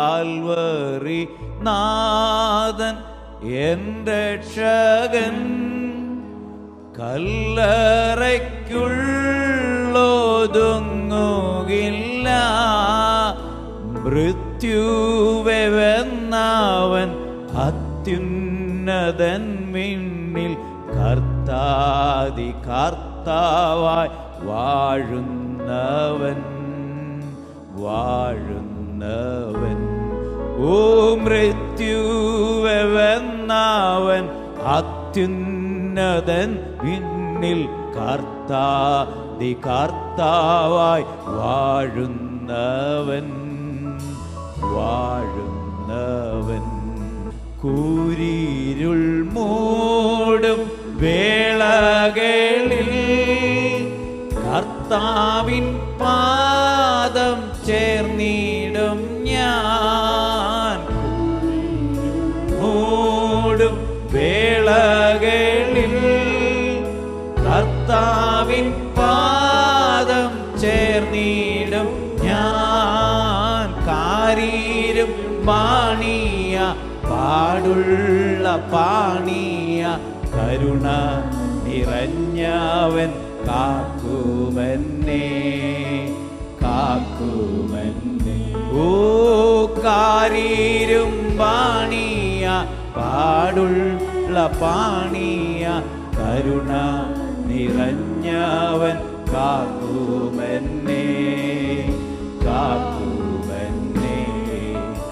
Calvary നാഥൻ N രക്ഷകൻ, കല്ലറയ്ക്കുള്ളൊതുങ്ങുകില്ല. മൃത്യുവെ വെന്നവൻ അത്യുന്നതൻ മിന്നിൽ കർത്താതി കർത്താവായി വാഴുന്നവൻ വാഴുന്നവൻ. ഓ മൃത്യുവെ വെന്നവൻ അത്യുന്നതൻ മിന്നിൽ കർത്താതി കർത്താവായി വാഴുന്നവൻ വാഴുന്നവൻ. കൂരിരുൾ മൂടും വേളകളിൽ കർത്താവിൻ പാദം ചേർന്നിടും ഞാൻ. മൂടും വേളകളിൽ കർത്താവിൻ പാദം ചേർന്നിടും ഞാൻ. കാരീരും പാണിയ പാടുള്ള പാണിയ കരുണ നിറഞ്ഞവൻ കാക്കുമെന്നെ കാക്കുമെന്നെ. ഓ കാരീരും പാണിയ പാടുള്ള പാണിയ കരുണ നിറഞ്ഞവൻ കാക്കുമെന്നെ കാക്കുമെന്നെ.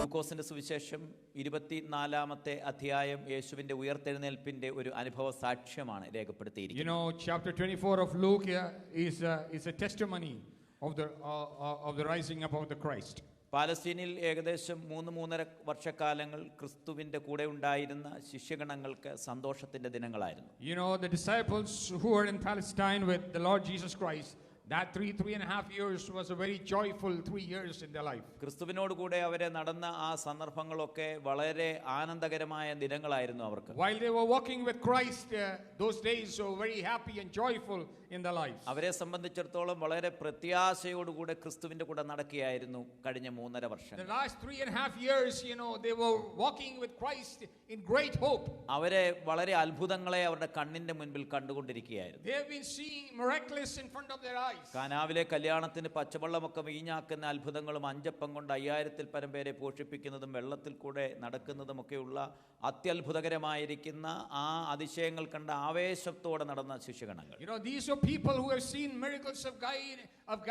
ലൂക്കോസിന്റെ സുവിശേഷം 24-ാമത്തെ അധ്യായം യേശുവിന്റെ ഉയർത്തെഴുന്നേൽപ്പിന്റെ ഒരു അനുഭവ സാക്ഷ്യമാണ് രേഖപ്പെടുത്തിയിരിക്കുന്നത്. You know, chapter 24 of Luke is a testimony of the rising up of the Christ. പാലസ്തീനിൽ ഏകദേശം 3-3.5 വർഷക്കാലങ്ങൾ ക്രിസ്തുവിന്റെ കൂടെ ഉണ്ടായിരുന്ന ശിഷ്യഗണങ്ങൾക്ക് സന്തോഷത്തിന്റെ ദിനങ്ങളായിരുന്നു. You know, the disciples who were in Palestine with the Lord Jesus Christ, that 3.5 years was a very joyful 3 years in their life. ക്രിസ്തുവിനോട് കൂടെ അവരെ നടന്ന ആ സന്ദർഭങ്ങളൊക്കെ വളരെ ആനന്ദകരമായ ദിനങ്ങളായിരുന്നു അവർക്ക്. While they were walking with Christ, those days were very happy and joyful in their lives. അവരെ സംബന്ധിച്ചിടത്തോളം വളരെ പ്രത്യാശയോടുകൂടെ ക്രിസ്തുവിന്റെ കൂടെ നടക്കുകയായിരുന്നു കഴിഞ്ഞ 3.5 വർഷം. The last 3.5 years, you know, they were walking with Christ in great hope. അവരെ വളരെ അത്ഭുതങ്ങളെ അവരുടെ കണ്ണിന്റെ മുൻപിൽ കണ്ടുകൊണ്ടിരിക്കുകയായിരുന്നു. They have been seeing miraculous in front of their eyes. കാനാവിലെ കല്യാണത്തിന് പച്ചവെള്ളമൊക്കെ വീഞ്ഞാക്കുന്ന അത്ഭുതങ്ങളും 5 അപ്പം കൊണ്ട് 5000-ൽ പരം പേരെ പോഷിപ്പിക്കുന്നതും വെള്ളത്തിൽ കൂടെ നടക്കുന്നതുമൊക്കെയുള്ള അത്യത്ഭുതകരമായിരിക്കുന്ന ആ അതിശയങ്ങൾ കണ്ട ആവേശത്തോടെ നടന്ന ശിഷ്യഗണങ്ങൾ. You know, these are people who have seen miracles of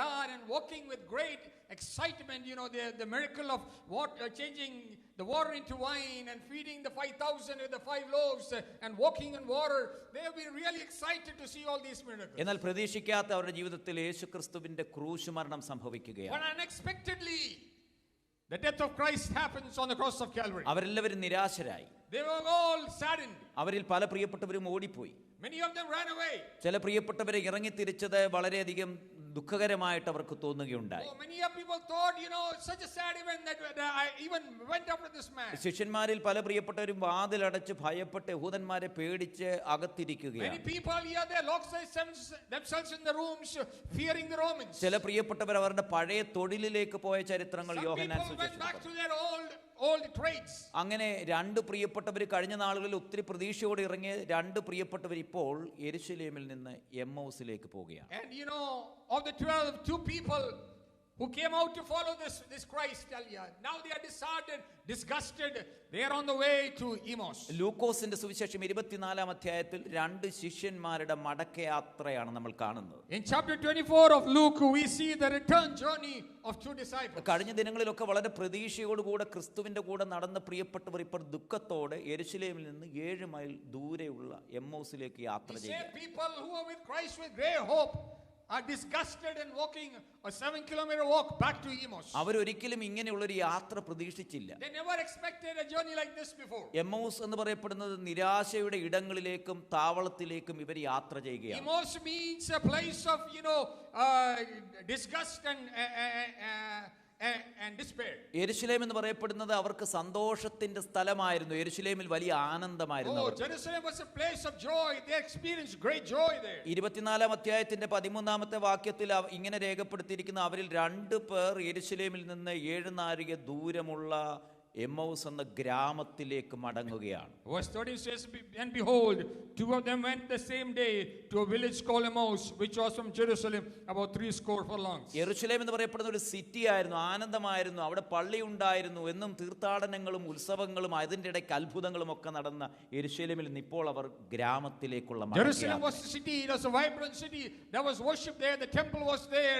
God and walking with great excitement. You know, the miracle of water, changing the water into wine and feeding the 5,000 with the 5 loaves and walking on water. They have been really excited to see all these miracles. എന്നാൽ പ്രതീക്ഷിക്കാത്ത അവരുടെ ജീവിതത്തിൽ യേശുക്രിസ്തുവിന്റെ ക്രൂശ് മരണം സംഭവിക്കുകയാണ്. But unexpectedly the death of Christ happens on the cross of Calvary. അവരെല്ലാവരും നിരാശരായി. They were all saddened. അവരിൽ പല പ്രിയപ്പെട്ടവരും ഓടിപ്പോയി. Many of them ran away. ചില പ്രിയപ്പെട്ടവരെ ഇറങ്ങി തിരിച്ചത് വളരെയധികം ദുഃഖകരമായിട്ട് അവർക്ക് തോന്നുകയുണ്ടായി. Many of people thought, you know, such a sad event that I even went after this man. ശിഷ്യന്മാരിൽ പല പ്രിയപ്പെട്ടവരും വാതിലടച്ച് ഭയപ്പെട്ട് യഹൂദന്മാരെ പേടിച്ച് അകത്തിരിക്കുകയാണ്. Many people here, they locked themselves in the rooms fearing the Romans. ചില പ്രിയപ്പെട്ടവർ അവരുടെ പഴയ തൊഴിലിലേക്ക് പോയ ചരിത്രങ്ങൾ യോഹന്നാൻ സുവിശേഷത്തിൽ. Old trades. അങ്ങനെ 2 പ്രിയപ്പെട്ടവർ കഴിഞ്ഞ നാളുകളിൽ ഒത്തിരി പ്രതീക്ഷയോടെ ഇറങ്ങിയ 2 പ്രിയപ്പെട്ടവർ ഇപ്പോൾ യെരുശലേമിൽ നിന്ന് എമ്മൗസിലേക്ക് പോവുകയാണ്. And you know, of the 12, 2 people who came out to follow this Christ earlier, now they are disheartened, disgusted. They are on the way to Emmaus. ലൂക്കോസിന്റെ സുവിശേഷം 24-ാം അധ്യായത്തിൽ 2 ശിഷ്യന്മാരുടെ മടക്കയാത്രയാണ് നമ്മൾ കാണുന്നത്. In chapter 24 of Luke, we see the return journey of 2 disciples. കഴിഞ്ഞ ദിനങ്ങളിലൊക്കെ വളരെ പ്രതീക്ഷയോടുകൂടെ ക്രിസ്തുവിന്റെ കൂടെ നടന്ന പ്രിയപ്പെട്ടവർ ഇപ്പോൾ ദുഃഖത്തോടെ യെരുശലേമിൽ നിന്ന് 7 മൈൽ ദൂരെയുള്ള എമ്മൗസിലേക്ക് യാത്ര ചെയ്യുകയാണ്. People who are with Christ with great hope are disgusted and walking a 7-kilometer walk back to Emmaus. അവരൊരിക്കലും ഇങ്ങനെയുള്ളൊരു യാത്ര പ്രതീക്ഷിച്ചില്ല. They never expected a journey like this before. Emmaus എന്ന് പറയപ്പെടുന്നത് നിരാശയുടെ ഇടങ്ങളിലേക്കും താവളത്തിലേക്കും ഇവർ യാത്ര ചെയ്യുകയാണ്. Emmaus means a place of, you know, disgust and and despair. യെരൂശലേം എന്ന് പറയപ്പെടുന്നത് അവർക്ക് സന്തോഷത്തിന്റെ സ്ഥലമായിരുന്നു. യെരൂശലേമിൽ വലിയ ആനന്ദമായിരുന്നു Oh, അവർക്ക്. Jerusalem was a place of joy. They experienced great joy there. 24-ാം അധ്യായത്തിന്റെ 13-ാമത്തെ വാക്യത്തിൽ ഇങ്ങനെ രേഖപ്പെടുത്തിയിരിക്കുന്ന അവരിൽ 2 പേർ യെരൂശലേമിൽ നിന്ന് 7 നാഴിക ദൂരമുള്ള എമ്മൗസ് എന്ന ഗ്രാമത്തിലേക്ക് മടങ്ങുകയാണ്. Verse 30 says, and behold, 2 of them went the same day to a village called Emmaus, which was from Jerusalem about 60 furlongs. യെരൂശലേം എന്ന് പറയപ്പെടുന്ന ഒരു സിറ്റി ആയിരുന്നു, ആനന്ദമായിരുന്നു, അവിടെ പള്ളി ഉണ്ടായിരുന്നു, എന്നും തീർത്ഥാടനങ്ങളും ഉത്സവങ്ങളും അതിൻ്റെ ഇടയ്ക്ക് അത്ഭുതങ്ങളും ഒക്കെ നടന്ന യെരൂശലേമിൽ നിന്ന് ഇപ്പോൾ അവർ ഗ്രാമത്തിലേക്കുള്ള Jerusalem was a city, it was a vibrant city. There was worship there, the temple was there,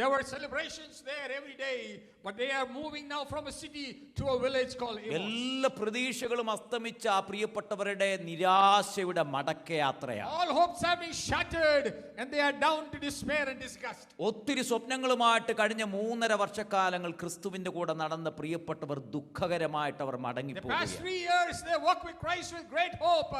there were celebrations there every day. But they are moving now from a city to a village called Emmaus. എല്ലാ പ്രതീക്ഷകളും അസ്തമിച്ച ആ പ്രിയപ്പെട്ടവരുടെ നിരാശയുടെ മടക്കയാത്രയാണ്. All hopes have been shattered and they are down to despair and disgust. ഒത്തിരി സ്വപ്നങ്ങളുമായിട്ട് കഴിഞ്ഞ 3.5 വർഷക്കാലങ്ങൾ ക്രിസ്തുവിന്റെ കൂടെ നടന്ന പ്രിയപ്പെട്ടവർ ദുഃഖകരമായിട്ട് അവർ The past മടങ്ങിപ്പോവുകയാണ്. 3 years they walked with Christ with great hope.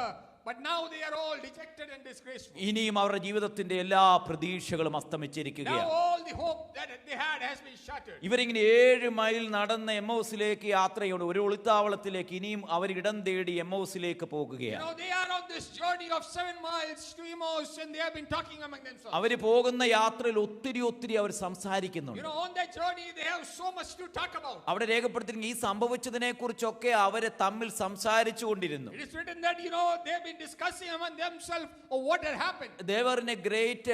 But now they are all dejected and disgraceful. ഇനിയും അവരുടെ ജീവിതത്തിന്റെ എല്ലാ പ്രതീക്ഷകളും അസ്തമിച്ചിരിക്കുകയാണ്. Now all the hope that they had has been shattered. ഇവരിങ്ങനെ 7 മൈൽ നടന്ന് എമ്മൗസിലേക്ക് യാത്രയുണ്ട്, ഒരു ഒളിത്താവളത്തിലേക്ക്. ഇനിയും അവർ ഇടം തേടി എമ്മൗസിലേക്ക് പോകുകയാണ്. They are on this journey of 7 miles to Emmaus and they have been talking among themselves. അവര് പോകുന്ന യാത്രയിൽ ഒത്തിരി അവർ സംസാരിക്കുന്നുണ്ട്. On that journey they have so much to talk about. അവിടെ രേഖപ്പെടുത്തിയിരിക്കുന്ന ഈ സംഭവിച്ചതിനെ കുറിച്ചൊക്കെ അവര് തമ്മിൽ സംസാരിച്ചു കൊണ്ടിരുന്നു. It is written that they have been discussing among themselves of what had happened. They were in a great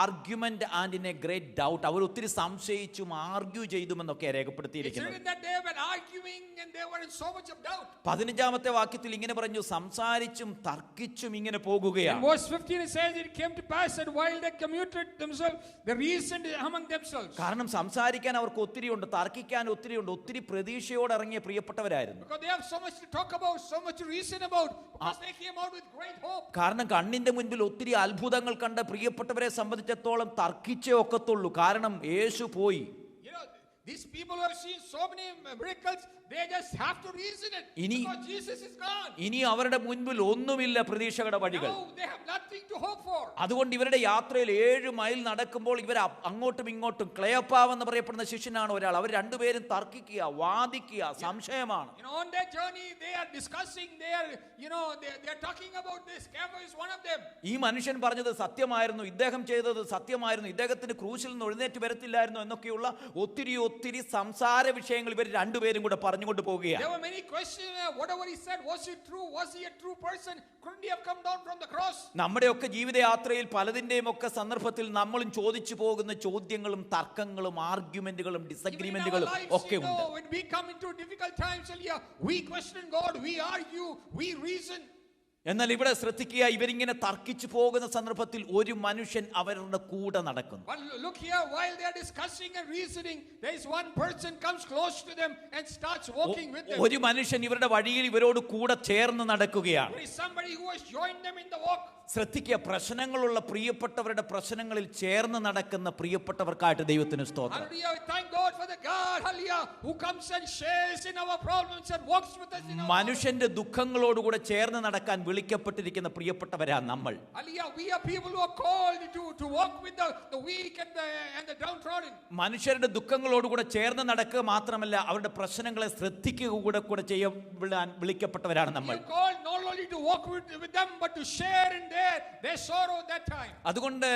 argument and in a great doubt. അവർ ഒത്തിരി സംശയിച്ചും argue ചെയ്തുമെന്നൊക്കെ It's രേഖപ്പെടുത്തിയിരിക്കുന്നത്. written that they have been arguing and they were in so much of doubt. 15-ാമത്തെ വാക്യത്തിൽ ഇങ്ങനെ പറഞ്ഞു, സംസാരിച്ചും തർക്കിച്ചും ഇങ്ങനെ In പോകുകയാണ്. verse 15 it says, it came to pass that while they commuted themselves, they reasoned among themselves. കാരണം സംസാരിക്കാൻ അവർക്ക് ഒത്തിരിയുണ്ട്, തർക്കിക്കാൻ ഒത്തിരിയുണ്ട്. ഒത്തിരി പ്രതീക്ഷയോടെ ഇറങ്ങിയ പ്രിയപ്പെട്ടവരായിരുന്നു. Because they have so much to talk about, so much to reason about. Because they came out with great hope. കാരണം കണ്ണിന്റെ മുൻപിൽ ഒത്തിരി അത്ഭുതങ്ങൾ കണ്ട പ്രിയപ്പെട്ടവരെ സംബന്ധിച്ചിടത്തോളം തർക്കിച്ചേ ഒക്കത്തുള്ളൂ. കാരണം യേശു പോയി. These people who have seen so many miracles, they just have to reason it. Because Jesus is gone. ഇനി അവരുടെ മുൻപിൽ ഒന്നുമില്ല പ്രതീക്ഷയുടെ വഴികൾ. Now they have nothing to hope for. അതുകൊണ്ട് ഇവരുടെ യാത്രയിൽ 7 മൈൽ നടക്കുമ്പോൾ ഇവർ അങ്ങോട്ടും ഇങ്ങോട്ടും, ക്ലെയോപ്പാവ് എന്ന് പറയപ്പെടുന്ന ശിഷ്യനാണ് ഒരാൾ, അവർ രണ്ടുപേരും തർക്കിക്കുക, വാദിക്കുക, സംശയമാണ്. On their journey they are discussing, they are talking about this. Sceva is one of them. ഈ മനുഷ്യൻ പറഞ്ഞത് സത്യമായിരുന്നു, ഇദ്ദേഹം ചെയ്തത് സത്യമായിരുന്നു, ഇദ്ദേഹത്തിന് ക്രൂശിൽ നിന്ന് എഴുന്നേറ്റ് വരത്തില്ലായിരുന്നു എന്നൊക്കെയുള്ള ഒത്തിരി സംസാര വിഷയങ്ങൾ ഇവർ രണ്ടുപേരും കൂടെ പറഞ്ഞുകൊണ്ട് പോവുകയാണ്. There were many questions. Whatever he said, was it true? Was he a true person? Couldn't he have come down from the cross? നമ്മുടെയൊക്കെ ജീവിതയാത്രയിൽ പലതിന്റെയും ഒക്കെ സന്ദർഭത്തിൽ നമ്മളും ചോദിച്ചു പോകുന്ന ചോദ്യങ്ങളും തർക്കങ്ങളും ആർഗ്യുമെന്റുകളും ഡിസഗ്രിമെന്റുകളും ഒക്കെ ഉണ്ട്. When we come into difficult times, we question God, we argue, we reason. എന്നാൽ ഇവിടെ ശ്രദ്ധിക്കുക, ഇവരിങ്ങനെ തർക്കിച്ചു പോകുന്ന സന്ദർഭത്തിൽ ഒരു മനുഷ്യൻ അവരുടെ കൂടെ നടക്കുന്നു. But look here, while they are discussing and reasoning, there is one person comes close to them and starts walking with them. ഒരു മനുഷ്യൻ ഇവരുടെ വഴിയിൽ ഇവരോട് കൂടെ ചേർന്ന് നടക്കുകയാണ്. There is somebody who has joined them in the walk. ശ്രദ്ധിക്കുക, പ്രശ്നങ്ങളുള്ള പ്രിയപ്പെട്ടവരുടെ പ്രശ്നങ്ങളിൽ ചേർന്ന് നടക്കുന്ന പ്രിയപ്പെട്ടവർക്കായിട്ട് ദൈവത്തിന് സ്തോത്രം. Hallelujah, we thank God for the God, hallelujah, who comes and shares in our problems and walks with us in our മനുഷ്യന്റെ ദുഃഖങ്ങളോടുകൂടെ ചേർന്ന് നടക്കാൻ വിളിക്കപ്പെട്ടിരിക്കുന്ന പ്രിയപ്പെട്ടവരാ നമ്മൾ. Hallelujah, we are people who are called to walk with the weak and the downtrodden. മനുഷ്യരുടെ ദുഃഖങ്ങളോടുകൂടെ ചേർന്ന് നടക്കുക മാത്രമല്ല, അവരുടെ പ്രശ്നങ്ങളെ ശ്രദ്ധിക്കുക കൂടെ ചെയ്യാൻ വിളിക്കപ്പെട്ടവരാണ് നമ്മൾ. We are called not only to walk with them but to share in their sorrow that time. അതുകൊണ്ട്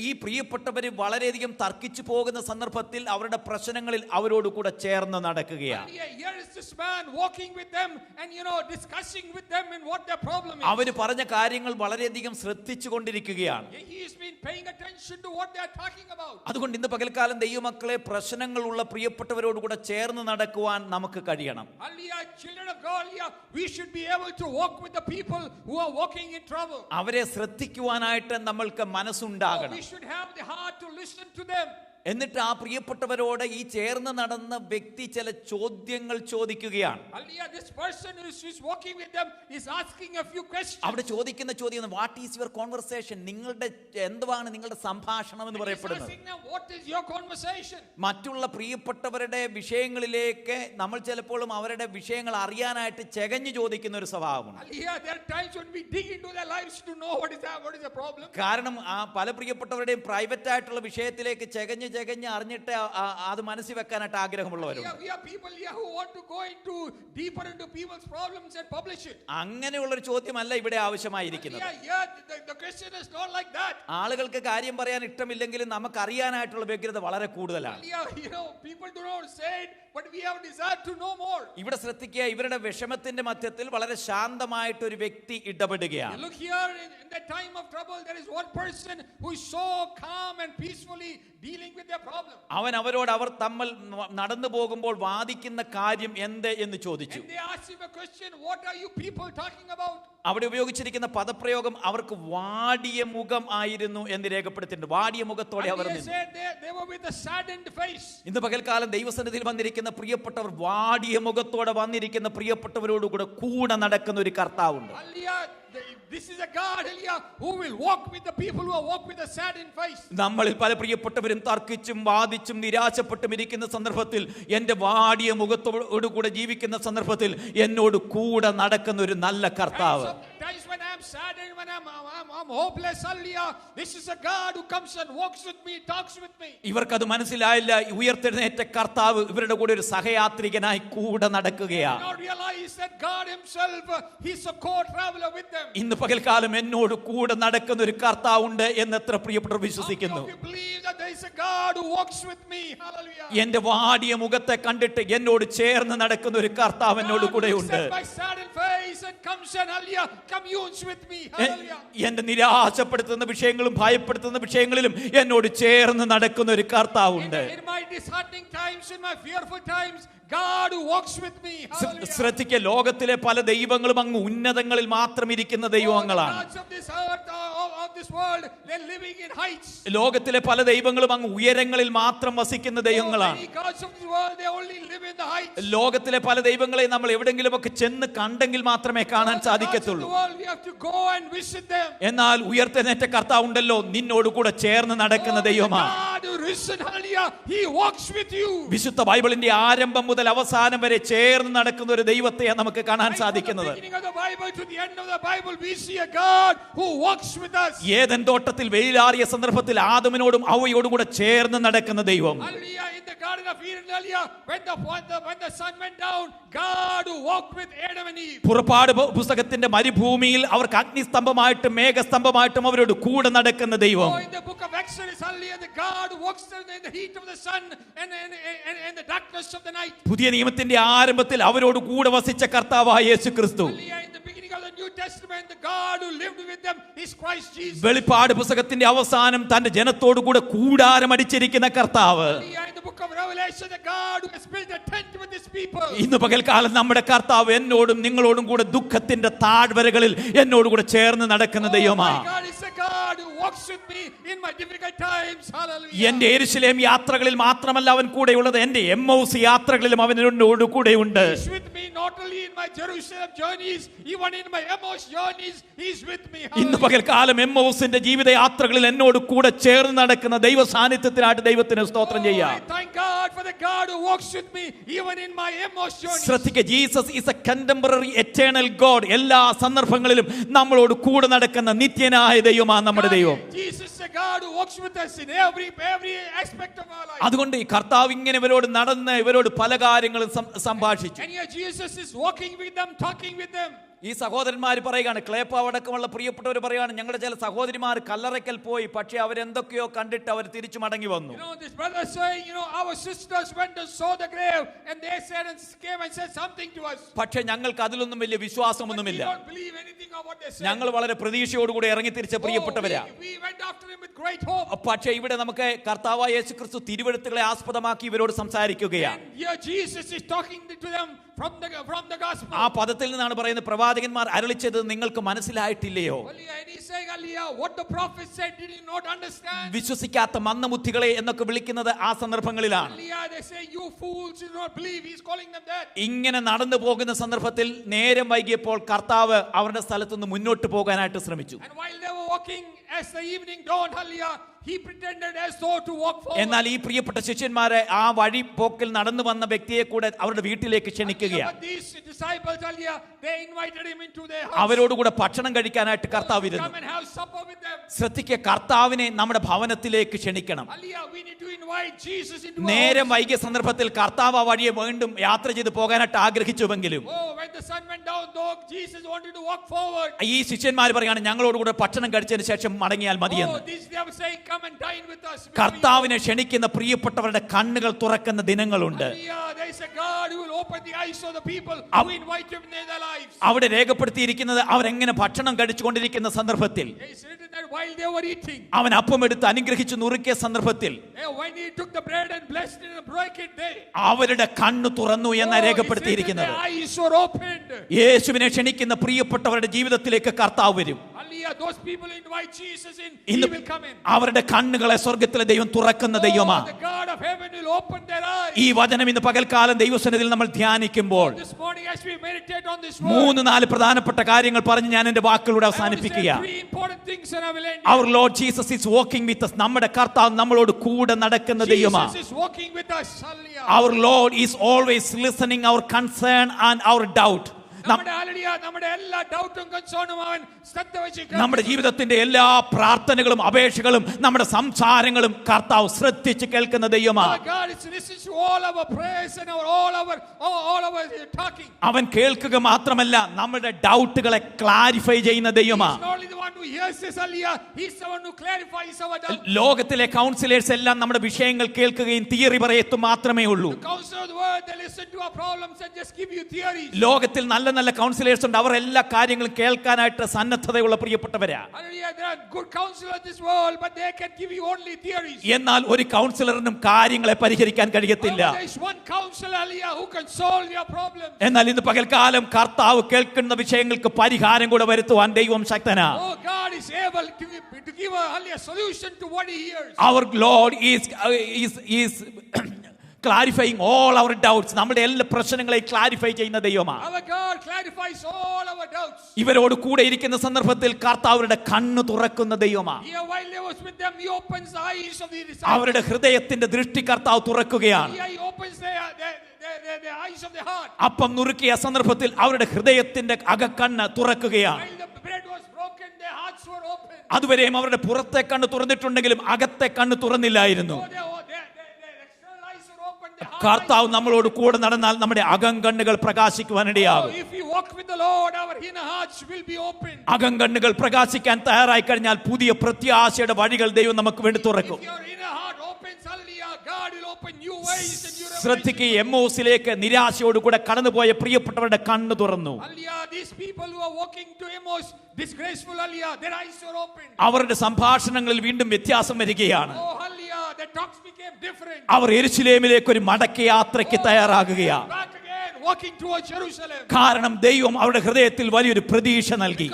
ഈ പ്രിയപ്പെട്ടവര് വളരെയധികം തർക്കിച്ചു പോകുന്ന സന്ദർഭത്തിൽ അവരുടെ പ്രശ്നങ്ങളിൽ അവരോട് കൂടെ ചേർന്ന് നടക്കുകയാണ്. Here is this man walking with them and discussing with them in what their problem is. അവര് പറഞ്ഞ കാര്യങ്ങൾ വളരെയധികം ശ്രദ്ധിച്ചു കൊണ്ടിരിക്കുകയാണ്. He has been paying attention to what they are talking about. അതുകൊണ്ട് ഇന്ന് പകൽക്കാലം ദൈവമക്കളെ, പ്രശ്നങ്ങളുള്ള പ്രിയപ്പെട്ടവരോട് കൂടെ ചേർന്ന് നടക്കുവാൻ നമുക്ക് കഴിയണം. Hallelujah, children of God, we should be able to walk with the people who are walking in trouble. അവരെ ശ്രദ്ധിക്കുവാനായിട്ട് നമ്മൾക്ക് മനസ്സുണ്ടാകണം. We should have the heart to listen to them. എന്നിട്ട് ആ പ്രിയപ്പെട്ടവരോട് ഈ ചേർന്ന് നടന്ന വ്യക്തി ചില ചോദ്യങ്ങൾ ചോദിക്കുകയാണ്. This person who is walking with them is asking a few questions. അവിടെ ചോദിക്കുന്ന ചോദ്യം, വാട്ട് ഈസ് യുവർ കോൺവെർസേഷൻ, നിങ്ങളുടെ എന്താണ് നിങ്ങളുടെ സംഭാഷണം എന്ന് പറയപ്പെടുന്നത്. What is your conversation? മറ്റുള്ള പ്രിയപ്പെട്ടവരുടെ വിഷയങ്ങളിലേക്ക് നമ്മൾ ചിലപ്പോഴും അവരുടെ വിഷയങ്ങൾ അറിയാനായിട്ട് ചെകഞ്ഞു ചോദിക്കുന്ന ഒരു സ്വഭാവമുണ്ട്. There are times when we dig into their lives to know what is the problem. കാരണം പല പ്രിയപ്പെട്ടവരുടെയും പ്രൈവറ്റ് ആയിട്ടുള്ള വിഷയത്തിലേക്ക് ചെകഞ്ഞ് ചകഞ്ഞ് അറിഞ്ഞിട്ട് അത് മനസ്സിൽ വെക്കാനായിട്ട് ആഗ്രഹമുള്ളവരുണ്ട്. We are people here who want to go into deeper into people's problems and publish it. അങ്ങനെയുള്ളൊരു ചോദ്യമല്ല ഇവിടെ ആവശ്യമായിരിക്കുന്നത്. The question is not like that. ആളുകൾക്ക് കാര്യം പറയാൻ ഇഷ്ടമില്ലെങ്കിലും നമുക്ക് അറിയാനായിട്ടുള്ള വ്യഗ്രത വളരെ കൂടുതലാണ്. People do not say it, but we have desire to know more. ഇവിടെ ശ്രദ്ധിക്കുക, ഇവരുടെ വിഷമത്തിന്റെ മധ്യത്തിൽ വളരെ ശാന്തമായിട്ട് ഒരു വ്യക്തി ഇടപെടുകയാണ്. Look here, in that time of trouble there is one person who is so calm and peacefully dealing with their problem. അവൻ അവരോട് അവർ തമ്മിൽ നടന്നു പോകുമ്പോൾ വാദിക്കുന്ന കാര്യം എന്ത് എന്ന് ചോദിച്ചു. And they asked him a question, what are you people talking about? അവിടെ ഉപയോഗിച്ചിരിക്കുന്ന പദപ്രയോഗം അവർക്ക് വാടിയ മുഖം ആയിരുന്നു എന്ന് രേഖപ്പെടുത്തിയിട്ടുണ്ട്. വാടിയ മുഖത്തോടെ അവർ ഇന്ന് പകൽക്കാലം ദൈവസന്നിധിയിൽ വന്നിരിക്കുന്ന പ്രിയപ്പെട്ടവർ, വാടിയ മുഖത്തോടെ വന്നിരിക്കുന്ന പ്രിയപ്പെട്ടവരോടുകൂടെ കൂടെ നടക്കുന്ന ഒരു കർത്താവുണ്ട്. This is a God, who will walk with the people who walk with a saddened face. നമ്മളിൽ പല പ്രിയപ്പെട്ടവരും തർക്കിച്ചും വാദിച്ചും നിരാശപ്പെട്ടും ഇരിക്കുന്ന സന്ദർഭത്തിൽ, എന്റെ വാടിയ മുഖത്തോടുകൂടെ ജീവിക്കുന്ന സന്ദർഭത്തിൽ എന്നോട് കൂടെ നടക്കുന്ന ഒരു നല്ല കർത്താവ്. Sometimes when I am saddened, when I'm hopeless, this is a God who comes and walks with me, talks with me. ഇവർക്കത് മനസ്സിലായില്ല. ഉയർത്തെഴുന്നേറ്റ കർത്താവ് ഇവരുടെ കൂടെ ഒരു സഹയാത്രികനായി കൂടെ നടക്കുകയാണ്. Not realize that God himself, he's a co-traveler with them. ഇന്ന് പകൽക്കാലം എന്നോട് കൂടെ നടക്കുന്ന ഒരു കർത്താവുണ്ട് എന്ന് എത്ര പ്രിയപ്പെട്ടവർ വിശ്വസിക്കുന്നു? എന്റെ വാടിയ മുഖത്തെ കണ്ടിട്ട് എന്നോട് ചേർന്ന് നടക്കുന്ന ഒരു കർത്താവ് എന്നോട് കൂടെയുണ്ട്. എന്റെ നിരാശപ്പെടുത്തുന്ന വിഷയങ്ങളും ഭയപ്പെടുത്തുന്ന വിഷയങ്ങളിലും എന്നോട് ചേർന്ന് നടക്കുന്ന ഒരു കർത്താവുണ്ട്. God who walks with me. ശ്രദ്ധിക്കുക, ലോകത്തിലെ പല ദൈവങ്ങളും അങ്ങ് ഉന്നതങ്ങളിൽ മാത്രം ഇരിക്കുന്ന ദൈവങ്ങളാണ്. ലോകത്തിലെ പല ദൈവങ്ങളും അങ്ങ് ഉയരങ്ങളിൽ മാത്രം വസിക്കുന്ന ദൈവങ്ങളാണ്. ലോകത്തിലെ പല ദൈവങ്ങളെ നമ്മൾ എവിടെങ്കിലുമൊക്കെ ചെന്ന് കണ്ടെങ്കിൽ മാത്രമേ കാണാൻ സാധിക്കത്തുള്ളൂ. എന്നാൽ ഉയർത്തെഴുന്നേറ്റ കർത്താവ് ഉണ്ടല്ലോ, നിന്നോട് കൂടെ ചേർന്ന് നടക്കുന്ന ദൈവമാണ്. വിശുദ്ധ ബൈബിളിന്റെ ആരംഭം മുതൽ അവസാനം വരെ ചേർന്ന് നടക്കുന്ന ഒരു ദൈവത്തെ നമുക്ക് കാണാൻ സാധിക്കുന്നത്. ഏദൻ തോട്ടത്തിൽ വെയിലാറിയ സന്ദർഭത്തിൽ ആദമിനോടും ഹവ്വയോടും കൂടെ ചേർന്ന് നടക്കുന്ന ദൈവം. പുറപ്പാട് പുസ്തകത്തിന്റെ മരുഭൂമിയിൽ അവർക്ക് അഗ്നിസ്തംഭമായിട്ടും മേഘസ്തംഭമായിട്ടും അവരോട് കൂടെ നടക്കുന്ന ദൈവം. പുതിയ നിയമത്തിന്റെ ആരംഭത്തിൽ അവരോട് കൂടെ വസിച്ച കർത്താവായ യേശു ക്രിസ്തു. വെളിപ്പാട് പുസ്തകത്തിന്റെ അവസാനം തന്റെ ജനത്തോടു കൂടെ കൂടാരമടിച്ചിരിക്കുന്ന കർത്താവ്. ഇന്ന് പകൽക്കാലം നമ്മുടെ കർത്താവ് എന്നോടും നിങ്ങളോടും കൂടെ ദുഃഖത്തിന്റെ താഴ്വരകളിൽ എന്നോട് കൂടെ ചേർന്ന് നടക്കുന്ന ദൈവമാണ്. എന്റെ യെരൂശലേം യാത്രകളിൽ മാത്രമല്ല അവൻ കൂടെയുള്ളത്, എന്റെ എമ്മൗസ് യാത്രകളിലും അവൻ എന്നോട് കൂടെയുണ്ട്. ഇന്ന് പകൽക്കാലം എമ്മൗസിന്റെ ജീവിതയാത്രകളിൽ എന്നോട് കൂടെ ചേർന്ന് നടക്കുന്ന ദൈവ സാന്നിധ്യത്തിനായിട്ട് ദൈവത്തിന് സ്തോത്രം ചെയ്യാം. ശ്രദ്ധിക്കുക, Jesus is A contemporary eternal God. എല്ലാ സന്ദർഭങ്ങളിലും നമ്മളോട് കൂടെ നടക്കുന്ന നിത്യനായ ദൈവമാണ് നമ്മുടെ ദൈവം. അതുകൊണ്ട് ഈ കർത്താവ് ഇങ്ങനെ ഇവരോട് നടന്ന് ഇവരോട് പല കാര്യങ്ങളും സംഭാഷിച്ചു. ഈ സഹോദരന്മാർ പറയുകയാണ്, ക്ലേപ്പാവ് അടക്കമുള്ള പ്രിയപ്പെട്ടവർ പറയുകയാണ്, ഞങ്ങളുടെ ചില സഹോദരിമാർ കല്ലറയ്ക്കൽ പോയി, പക്ഷേ അവരെന്തൊക്കെയോ കണ്ടിട്ട് അവർ തിരിച്ചു മടങ്ങി വന്നു. പക്ഷേ ഞങ്ങൾക്ക് അതിലൊന്നും വലിയ വിശ്വാസമൊന്നുമില്ല. ഞങ്ങൾ വളരെ പ്രതീക്ഷയോടുകൂടി ഇറങ്ങി തിരിച്ച പ്രിയപ്പെട്ടവരാ. പക്ഷേ ഇവിടെ നമുക്ക് കർത്താവായ യേശു ക്രിസ്തു തിരുവെഴുത്തുകളെ ആസ്പദമാക്കി ഇവരോട് സംസാരിക്കുകയാണ്. ആ പദത്തിൽ നിന്നാണ് പറയുന്നത്, പ്രവാചകന്മാർ അരുളിച്ചത് നിങ്ങൾക്ക് മനസ്സിലായിട്ടില്ലയോ? വിശ്വസിക്കാത്ത മന്ദബുദ്ധികളെ എന്നൊക്കെ വിളിക്കുന്നത് ആ സന്ദർഭങ്ങളിലാണ്. ഇങ്ങനെ നടന്നു പോകുന്ന സന്ദർഭത്തിൽ നേരം വൈകിയപ്പോൾ കർത്താവ് അവരുടെ സ്ഥലത്തുനിന്ന് മുന്നോട്ട് പോകാനായിട്ട് ശ്രമിച്ചു. walking as the evening dawned, hallelujah, he pretended as though to walk forward. എന്നാൽ ഈ പ്രിയപ്പെട്ട ശിഷ്യന്മാരെ ആ വഴി പോക്കിൽ നടന്നു വന്ന വ്യക്തിയെ കൂടെ അവരുടെ വീട്ടിലേക്ക് ക്ഷണിക്കുകയാണ്. But these disciples, hallelujah, they invited him into their house. അവരോടുകൂടെ ഭക്ഷണം കഴിക്കാനായിട്ട് കർത്താവ് ഇരുന്നു. Come and have supper with them. ശ്രദ്ധിക്കുക, കർത്താവിനെ നമ്മുടെ ഭവനത്തിലേക്ക് ക്ഷണിക്കണം. Hallelujah, we need to invite Jesus into our നേരം house. വൈകിയ സന്ദർഭത്തിൽ കർത്താവ് ആ വഴിയെ വീണ്ടും യാത്ര ചെയ്ത് പോകാനായിട്ട് ആഗ്രഹിച്ചുവെങ്കിലും Oh, when the sun went down, though Jesus wanted to walk forward. ഈ ശിഷ്യന്മാർ പറയാണ് ഞങ്ങളോടുകൂടെ ഭക്ഷണം കഴിച്ചതിന് ശേഷം മടങ്ങിയാൽ മതിയെന്ന്. Oh, these they were saying, come and dine with us. കർത്താവിനെ ക്ഷണിക്കുന്ന പ്രിയപ്പെട്ടവരുടെ കണ്ണുകൾ തുറക്കുന്ന ദിനങ്ങളുണ്ട്. Hallelujah, there is a God who will open the eyes of the people who invite him in their lives. അവിടെ രേഖപ്പെടുത്തിയിരിക്കുന്നത് അവരെങ്ങനെ ഭക്ഷണം കഴിച്ചുകൊണ്ടിരിക്കുന്ന സന്ദർഭത്തിൽ It is written that while they were eating, അവൻ അപ്പമെടുത്ത് അനുഗ്രഹിച്ചു നുറുക്കിയ സന്ദർഭത്തിൽ when he took the bread and blessed it and broke it, അവരുടെ കണ്ണ് തുറന്നു എന്ന രേഖപ്പെടുത്തിയിരിക്കുന്നത്. their eyes were opened. യേശുവിനെ ക്ഷണിക്കുന്ന പ്രിയപ്പെട്ടവരുടെ ജീവിതത്തിലേക്ക് കർത്താവ് വരും. Hallelujah, those people invite Jesus in, he ഇന്ന് will come in. അവരുടെ കണ്ണുകളെ സ്വർഗ്ഗത്തിലെ ദൈവം തുറക്കുന്ന ദൈവമാണ്. The God of heaven will open their eyes. ഈ വചനം ഇന്ന് പകൽക്കാലം ദൈവസന്നിധിയിൽ നമ്മൾ ധ്യാനിക്കുമ്പോൾ This morning as we meditate on this 3-4 പ്രധാനപ്പെട്ട കാര്യങ്ങൾ പറഞ്ഞ് ഞാൻ എന്റെ വാക്കുകളുടെ I want to say അവസാനിപ്പിക്കുക. 3 important things and I will end. Our Lord Jesus is walking with us. നമ്മുടെ കർത്താവ് നമ്മളോട് കൂടെ നടക്കുന്ന ദൈവമാണ്. Jesus is walking with us. Hallelujah. Our Lord is always listening our concern and our doubt. നമ്മുടെ എല്ലാ ഡൗട്ടും കൺസേണും അവൻ ശ്രദ്ധ വെച്ച് നമ്മുടെ ജീവിതത്തിന്റെ എല്ലാ പ്രാർത്ഥനകളും അപേക്ഷകളും നമ്മുടെ സംസാരങ്ങളും കർത്താവ് ശ്രദ്ധിച്ച് കേൾക്കുന്ന ദൈവമാണ്. അവൻ കേൾക്കുക മാത്രമല്ല നമ്മുടെ ഡൗട്ടുകളെ ക്ലാരിഫൈ ചെയ്യുന്ന ദൈവമാണ്. ലോകത്തിലെ കൗൺസിലേഴ്സ് എല്ലാം നമ്മുടെ വിഷയങ്ങൾ കേൾക്കുകയും തിയറി പറയത്തും മാത്രമേ ഉള്ളൂ. ലോകത്തിൽ നല്ല നല്ല കൗൺസിലേഴ്സ് ഉണ്ട്. അവർ എല്ലാ കാര്യങ്ങളും കേൾക്കാനായിട്ട് സന്നദ്ധതയുള്ള പ്രിയപ്പെട്ടവരാ. എന്നാൽ ഒരു കൗൺസിലറിനും കാര്യങ്ങളെ പരിഹരിക്കാൻ കഴിയത്തില്ല. എന്നാൽ ഇന്ന് പകൽക്കാലം കർത്താവ് കേൾക്കുന്ന വിഷയങ്ങൾക്ക് പരിഹാരം കൂടെ വരുത്തുവാൻ ദൈവം ശക്തനാ. Our Lord is clarifying all our doubts. നമ്മുടെ എല്ലാ പ്രശ്നങ്ങളെയും ക്ലാരിഫൈ ചെയ്യുന്ന ദൈവമാണ്. ഇവരോട് കൂടെ ഇരിക്കുന്ന സന്ദർഭത്തിൽ കർത്താവരുടെ കണ്ണ് തുറക്കുന്ന ദൈവമാണ്. അവരുടെ ഹൃദയത്തിന്റെ ദൃഷ്ടി കർത്താവ് തുറക്കുകയാണ്. അപ്പം നുറുക്കിയ സന്ദർഭത്തിൽ അവരുടെ ഹൃദയത്തിന്റെ അകക്കണ്ണ് തുറക്കുകയാണ്. അതുവരെയും അവരുടെ പുറത്തെ കണ്ണ് തുറന്നിട്ടുണ്ടെങ്കിലും അകത്തെ കണ്ണ് തുറന്നില്ലായിരുന്നു. കർത്താവ് നമ്മളോട് കൂടെ നടന്നാൽ നമ്മുടെ അകംകണ്ണുകൾ പ്രകാശിക്കുവാനിടയാകും. അകംകണ്ണുകൾ പ്രകാശിക്കാൻ തയ്യാറായി കഴിഞ്ഞാൽ പുതിയ പ്രത്യാശയുടെ വഴികൾ ദൈവം നമുക്ക് വേണ്ടി തുറക്കും. ശ്രദ്ധിക്കുക, എമ്മോസിലേക്ക് നിരാശയോടുകൂടെ കടന്നുപോയ പ്രിയപ്പെട്ടവരുടെ കണ്ണ് തുറന്നു. അവരുടെ സംഭാഷണങ്ങളിൽ വീണ്ടും വ്യത്യാസം വരികയാണ്. അവർ യെരൂശലേമിലേക്ക് ഒരു മടക്കയാത്രയ്ക്ക് തയ്യാറാകുകയാണ്. കാരണം ദൈവം അവരുടെ ഹൃദയത്തിൽ വലിയൊരു പ്രതീക്ഷ നൽകി.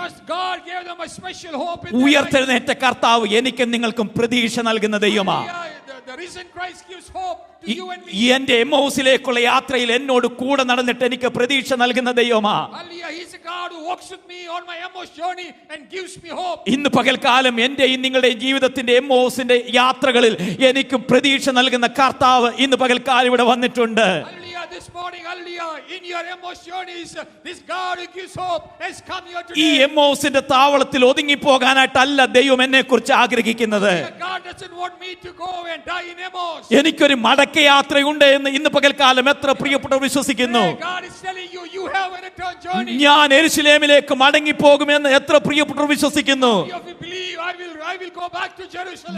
ഉയർത്തെഴുന്നേറ്റ കർത്താവ് എനിക്കും നിങ്ങൾക്കും പ്രതീക്ഷ നൽകുന്ന ദൈവമാണ്. എന്റെ എമ്മൗസിലേക്കുള്ള യാത്രയിൽ എന്നോട് കൂടെ നടന്നിട്ട് എനിക്ക് പ്രതീക്ഷ നൽകുന്ന ദൈവമാണ്. ഇന്ന് പകൽക്കാലം എന്റെയും നിങ്ങളുടെ ജീവിതത്തിന്റെ എമ്മൗസിന്റെ യാത്രകളിൽ എനിക്ക് പ്രതീക്ഷ നൽകുന്ന കർത്താവ് ഇന്ന് പകൽക്കാലം ഇവിടെ വന്നിട്ടുണ്ട്. ഈ എമ്മൗസിന്റെ താവളത്തിൽ ഒതുങ്ങി പോകാനായിട്ടല്ല ദൈവം എന്നെ കുറിച്ച് ആഗ്രഹിക്കുന്നത്. എനിക്കൊരു മടക്കയാത്രയുണ്ട് എന്ന് ഇന്ന് പകൽക്കാലം എത്ര പ്രിയപ്പെട്ടവർ വിശ്വസിക്കുന്നു? ഞാൻ യെരൂശലേമിലേക്ക് മടങ്ങി പോകുമെന്ന് എത്ര പ്രിയപ്പെട്ടവർ വിശ്വസിക്കുന്നു?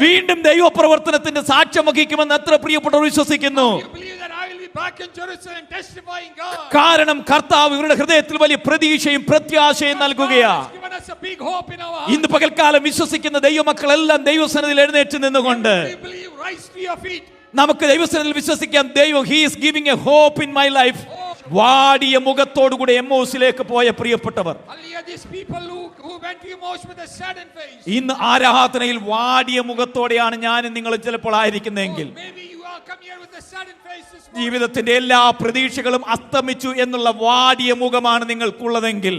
വീണ്ടും ദൈവപ്രവർത്തനത്തിന്റെ സാക്ഷ്യം വഹിക്കുമെന്ന് എത്ര പ്രിയപ്പെട്ടവർ വിശ്വസിക്കുന്നു? കാരണം കർത്താവ് ഇവരുടെ ഹൃദയത്തിൽ വലിയ പ്രതീക്ഷയും പ്രത്യാശയും നൽകുകയാണ്. ഇന്ന് പകൽക്കാലം വിശ്വസിക്കുന്ന ദൈവമക്കളെല്ലാം ദൈവസന്നിധിയിൽ എഴുന്നേറ്റ് നിന്നുകൊണ്ട് നമുക്ക് ദൈവസന്നിധിയിൽ വിശ്വസിക്കാം. ദൈവം he is giving a hope in my life. വാടിയ മുഖത്തോടുകൂടെ എമ്മോസിലേക്ക് പോയ പ്രിയപ്പെട്ടവർ ഇന്ന് ആരാധനയിൽ വാടിയ മുഖത്തോടെയാണ് ഞാനും നിങ്ങളും ചിലപ്പോൾ ആയിരിക്കുന്നതെങ്കിൽ ജീവിതത്തിന്റെ എല്ലാ പ്രതീക്ഷകളും അസ്തമിച്ചു എന്നുള്ള വാടിയ മുഖമാണ് നിങ്ങൾക്കുള്ളതെങ്കിൽ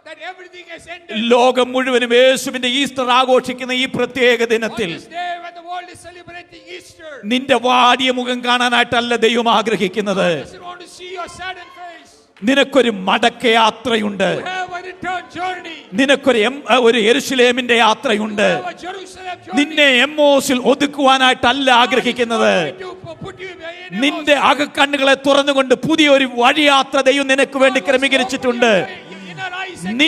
that everything has ended. ലോകം മുഴുവനും യേശുവിന്റെ ഈസ്റ്റർ ആഘോഷിക്കുന്ന ഈ പ്രത്യേക ദിനത്തിൽ On this day when the world is celebrating Easter, നിന്റെ വാടിയ മുഖം കാണാനായിട്ടല്ല ദൈവം ആഗ്രഹിക്കുന്നത്. God doesn't want to see your saddened face. നിനക്കൊരു മടക്കയാത്രയുണ്ട്. You have a return journey. നിനക്കൊരു യെരുശലേമിന്റെ യാത്രയുണ്ട്. You have a Jerusalem journey. നിന്നെ എമ്മോസിൽ ഒതുക്കുവാനായിട്ടല്ല ആഗ്രഹിക്കുന്നത്. നിന്റെ അകക്കണ്ണുകളെ തുറന്നുകൊണ്ട് പുതിയൊരു വഴിയാത്ര ദൈവം നിനക്ക് വേണ്ടി ക്രമീകരിച്ചിട്ടുണ്ട്.